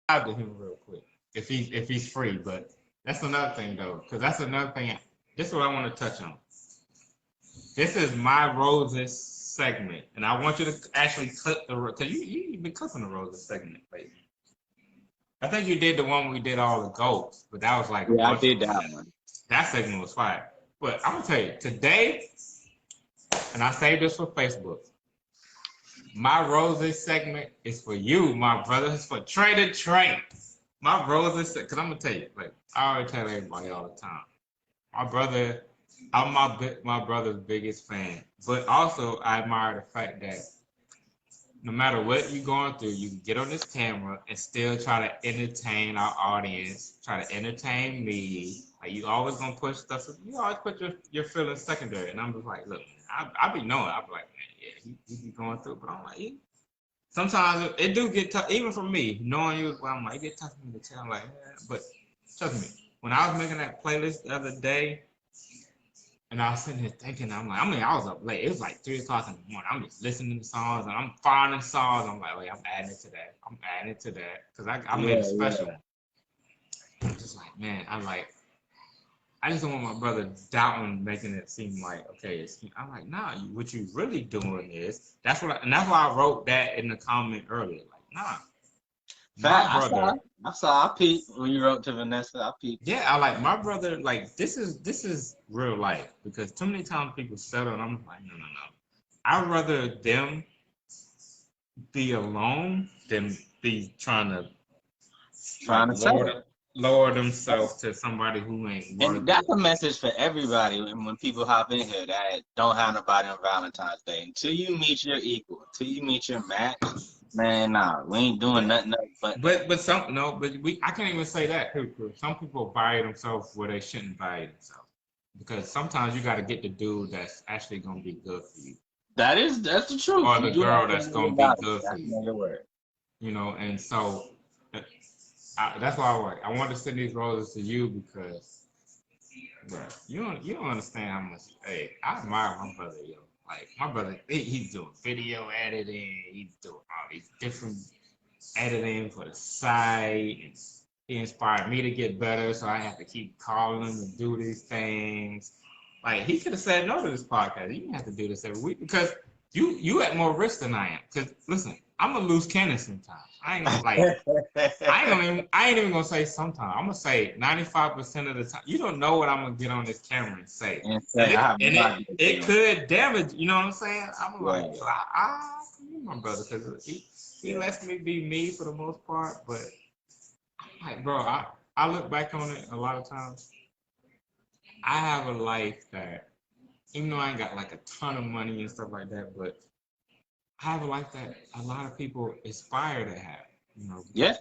to him real quick if he's free. But that's another thing though, because that's another thing. This is what I want to touch on. This is my roses segment, and I want you to actually clip the because you've been clipping the roses segment lately. I think you did the one we did all the goats, but that was like a Yeah, I bunch did of that one. that segment was fire. But I'm gonna tell you today, and I saved this for Facebook. My roses segment is for you, my brother. It's for Trader Trey. My roses, because I'm gonna tell you, like I always tell everybody all the time. My brother, I'm my brother's biggest fan, but also I admire the fact that no matter what you're going through, you can get on this camera and still try to entertain our audience, try to entertain me. Like you always gonna push stuff. You always put your feelings secondary, and I'm just like, look, I be knowing. I be like, man, yeah, he be going through, but I'm like, sometimes it do get tough, even for me, knowing you. Well, I'm like, it get tough for me to tell. I'm like, yeah, but trust me, when I was making that playlist the other day. And I was sitting here thinking, I was up late. It was like 3 o'clock in the morning. I'm just listening to songs and I'm finding songs. I'm like, wait, I'm adding it to that. I'm adding it to that. Because I made a special one. I'm just like, man, I just don't want my brother doubting, making it seem like, okay, I'm like, nah, what you really doing is, that's why I wrote that in the comment earlier. Like, nah, my brother. I saw. I peeped when you wrote to Vanessa. I peeped. Yeah, I like my brother. Like this is real life because too many times people settle, and I'm like, no. I'd rather them be alone than be trying to lower themselves to somebody who ain't worthy. And that's a message for everybody. When people hop in here that don't have nobody on Valentine's Day, until you meet your equal, until you meet your match. Man, nah, we ain't doing nothing else. I can't even say that. Some people value themselves where they shouldn't value themselves, because sometimes you got to get the dude that's actually gonna be good for you. That's the truth. Or the girl that's gonna be good for you. You know, and so that's why I want to send these roses to you because, bro, you don't understand how much. Hey, I admire my brother, yo. Like my brother, he's doing video editing. He's doing all these different editing for the site. And he inspired me to get better, so I have to keep calling him and do these things. Like he could have said no to this podcast. You didn't have to do this every week because you at more risk than I am. Because listen, I'm a loose cannon sometimes. I ain't even gonna say sometimes. I'm gonna say 95% of the time. You don't know what I'm gonna get on this camera and say. It could damage. You know what I'm saying? I'm like, my brother, because he lets me be me for the most part. But I'm like, bro, I look back on it a lot of times. I have a life that, even though I ain't got like a ton of money and stuff like that, but I have a life that a lot of people aspire to have. You know? Yeah.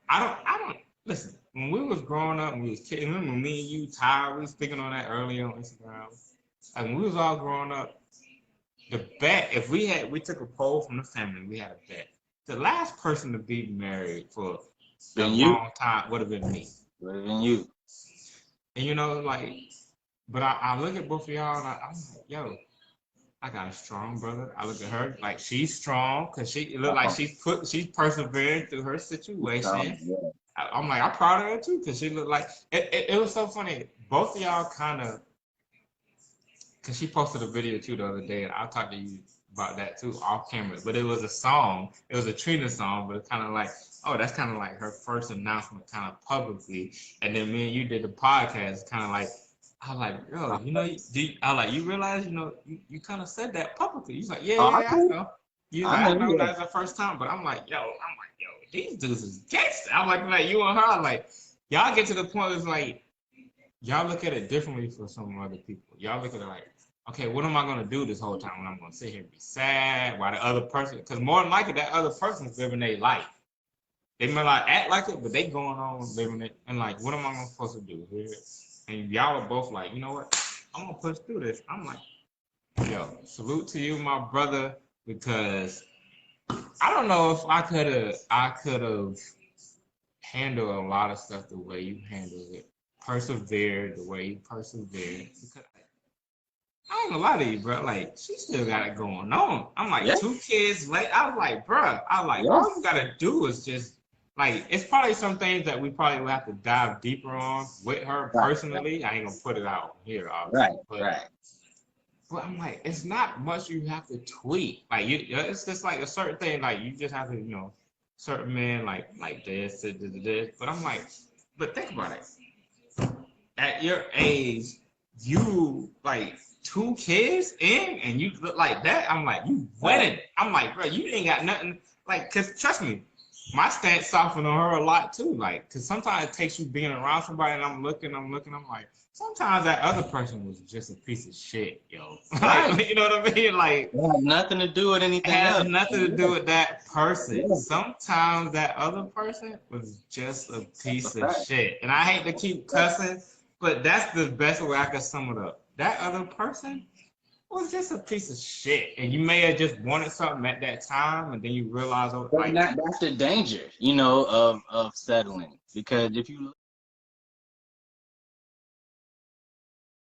I don't listen. When we was growing up, and we was kids. Remember me and you, Ty, we was speaking on that earlier on Instagram. And when we was all growing up, the bet, if we took a poll from the family, we had a bet. The last person to be married for a long time would have been me. Would have been you. And you know, like, but I look at both of y'all and I'm like, yo, I got a strong brother. I look at her like she's strong because it look like she's persevering through her situation. I'm like, I'm proud of her too because she looked like it was so funny. Both of y'all kind of, because she posted a video too the other day, and I'll talk to you about that too off camera. But it was a song. It was a Trina song, but it's kind of like, oh, that's kind of like her first announcement kind of publicly. And then me and you did the podcast kind of like, I was like, yo, you know, you realize, you know, you kind of said that publicly. He's like, yeah, I know. I know that's the first time, but I'm like, yo, these dudes is gangster. I'm like you and her, like, y'all get to the point it's like, y'all look at it differently for some other people. Y'all look at it like, okay, what am I gonna do this whole time when I'm gonna sit here and be sad? Why the other person? Because more than likely, that other person's living their life. They may not act like it, but they going on living it. And like, what am I supposed to do here? And y'all are both like, you know what? I'm gonna push through this. I'm like, yo, salute to you, my brother, because I don't know if I could have handled a lot of stuff the way you handled it, persevered the way you persevered. Because I ain't gonna lie to you, bro. Like, she still got it going on. I'm like, 2 kids late. I was like, bro, all you gotta do is just like it's probably some things that we probably will have to dive deeper on with her Right, personally. I ain't gonna put it out here, right, obviously, right. but I'm like, it's not much you have to tweak. Like it's just like a certain thing. Like you just have to, certain men like this. But I'm like, but think about it. At your age, you like 2 kids in, and you look like that. I'm like, you winning. I'm like, bro, you ain't got nothing. Like, cause trust me, my stance softened on her a lot too. Like, cause sometimes it takes you being around somebody, and I'm looking. I'm like, sometimes that other person was just a piece of shit, yo. Right. Like, you know what I mean? Like, It has nothing to do with it anything has else. nothing to do with that person. Yeah, Sometimes that other person was just a that's a piece of fact. shit. And I hate to keep cussing, but that's the best way I can sum it up. That other person was just a piece of shit. And you may have just wanted something at that time, and then you realize, oh, But like, that's the danger, of settling. Because if you look